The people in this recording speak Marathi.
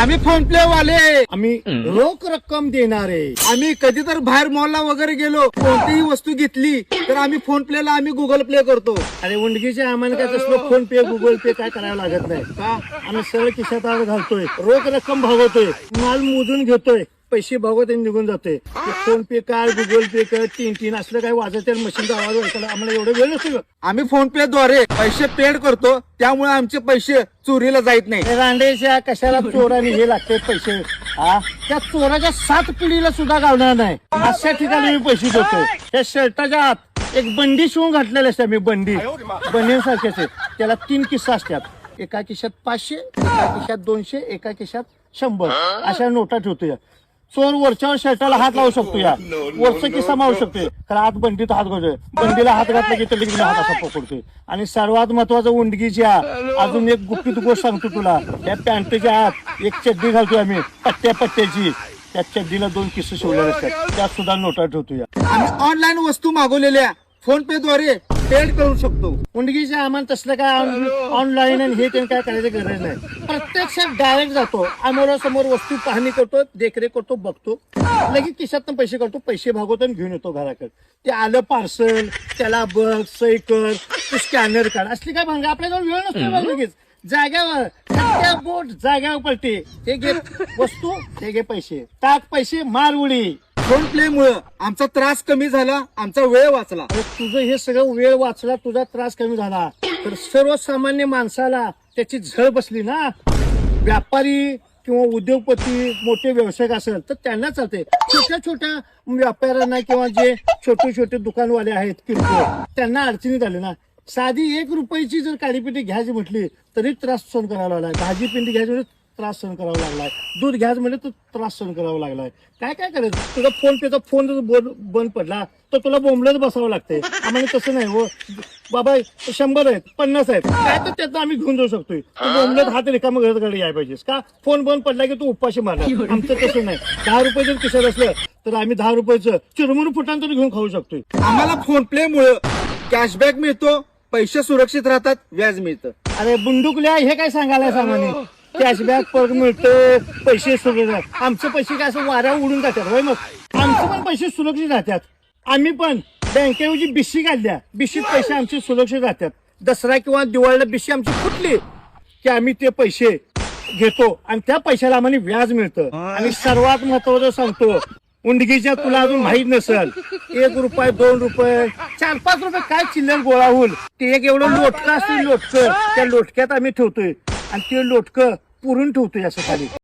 आम्ही फोन पे वाले, आम्ही रोख रक्कम देणारे. आम्ही कधी तर बाहेर मॉलला वगैरे गेलो, कोणतीही वस्तू घेतली तर आम्ही फोन पे ला आम्ही गुगल पे करतो. अरे उंडगीच्या आम्हाला काय तसलं फोन पे गुगल पे काय करावं लागत नाही का. आम्ही सरळ खिशात घालतोय, रोख रक्कम भागवतोय, माल मोजून घेतोय, पैसे भागवत निघून जाते. फोन पे काय गुगल पे कर, तीन असलं काय वाजत मशीनचा आवाज व्हायचा, आम्हाला एवढं वेळ नसतो. आम्ही फोन पे द्वारे पैसे पेड करतो, त्यामुळे आमचे पैसे चोरीला जात नाही. रांडेच्या कशाला चोराने हे लागते पैसे, त्या चोराच्या 7 पिढीला सुद्धा गावणार नाही. अशा ठिकाणी मी पैसे देतोय. त्या शर्टाच्या आत एक बंडी शिवून घातलेली असते, मी बंडी बंडीसारखे त्याला 3 किस्सा असतात. एका खिशात 500, एका खिशात 200, एका खिशात 100 अशा नोटा ठेवतोय. चोर वरच्यावर शर्टाला हात लावू शकतो, या वरचा किस्सा मारू शकतोय, कारण आत बंडीत हात घालतोय. बंडीला हात घातला की तरी हात असा पकडतोय. आणि सर्वात महत्वाचं उंडगीच्या अजून एक गुप्त गोष्ट सांगतो तुला. त्या पॅन्टच्या आत एक चड्डी घालतोय आम्ही, पट्ट्याची. त्या चड्डीला 2 किस्से शिवलेले असतात, त्यात सुद्धा नोटा ठेवतोय. आम्ही ऑनलाईन वस्तू मागवलेल्या फोन पे द्वारे पेड करू शकतो. उंडगीच्या आम्हाला तसलं काय ऑनलाईन आणि हे काय करायची गरज नाही. प्रत्यक्षात डायरेक्ट जातो, समोर वस्तू पाहणी करतो, देखरेख करतो, बघतो, लगेच खिशातून पैसे करतो, पैसे भागवतो आणि घेऊन येतो घराकडे. ते आलं पार्सल, त्याला बघ, सही कर, स्कॅनर काढ, असली काय भांगा आपल्याजवळ वेळ नसतो. लगेच जाग्यावर बोट जाग्यावर पलटे, ते घे वस्तू, ते घे पैसे, टाक पैसे, मार उडी. फोन पे मुळे आमचा त्रास कमी झाला, आमचा वेळ वाचला. तुझं हे सगळं वेळ वाचला, तुझा त्रास कमी झाला, तर सर्वसामान्य माणसाला त्याची झळ बसली ना. व्यापारी किंवा उद्योगपती मोठे व्यावसायिक असेल तर त्यांना चालते. छोट्या व्यापाऱ्यांना किंवा जे छोटे दुकानवाले आहेत किरकोळ, त्यांना अडचणी झाली ना. साधी 1 रुपयाची जर काडीपिटी घ्यायची म्हटली तरी त्रास सहन करावा लागलाय. भाजी पिंडी घ्यायची म्हणजे त्रास सहन करावा लागलाय. दूध घ्यायचं म्हणजे तर त्रास सहन करावा लागलाय. काय करायचं, तुझा फोन पेचा फोन जर बंद पडला तर तुला बोंबलत बसावं लागतंय. आम्हाला तसं नाही हो बाबा, 100 आहेत, 50 आहेत, काय तर त्याचं आम्ही घेऊन जाऊ शकतोय. तू बोंबलत हात रिकामा घराकडे यायला पाहिजेस का. फोन बंद पडला की तू उपाशी मारला. आमचं तसं नाही. 10 रुपये जर खिशात असलं तर आम्ही 10 रुपयाचं चिरमुर फुटांतर घेऊन खाऊ शकतोय. आम्हाला फोन पे मुळे कॅशबॅक मिळतो, पैसे सुरक्षित राहतात, व्याज मिळतं. अरे बुंडुकल्या, हे काय सांगायला सामान्य कॅशबॅक परत मिळतं, पैसे सुरक्षित. आमचे पैसे काय असं वाऱ्या उडून जातात होय. मग आमचे पण पैसे सुरक्षित राहतात. आम्ही पण बँकेऐवजी बिशी काढल्या, बिशीत पैसे आमचे सुरक्षित राहतात. दसरा किंवा दिवाळीला बिशी आमची फुटली की आम्ही ते पैसे घेतो आणि त्या पैशाला आम्हाला व्याज मिळतं. आणि सर्वात महत्वाचं सांगतो, उंडगीच्या तुला अजून माहित नसेल, 1 रुपये, 2 रुपये, 4-5 रुपये काय चिल्लर गोळा होईल, ते एक एवढं लोटकं असते, लोटकं, त्या लोटक्यात आम्ही ठेवतोय आणि ते लोटकं पुरून ठेवतोय असं खाली.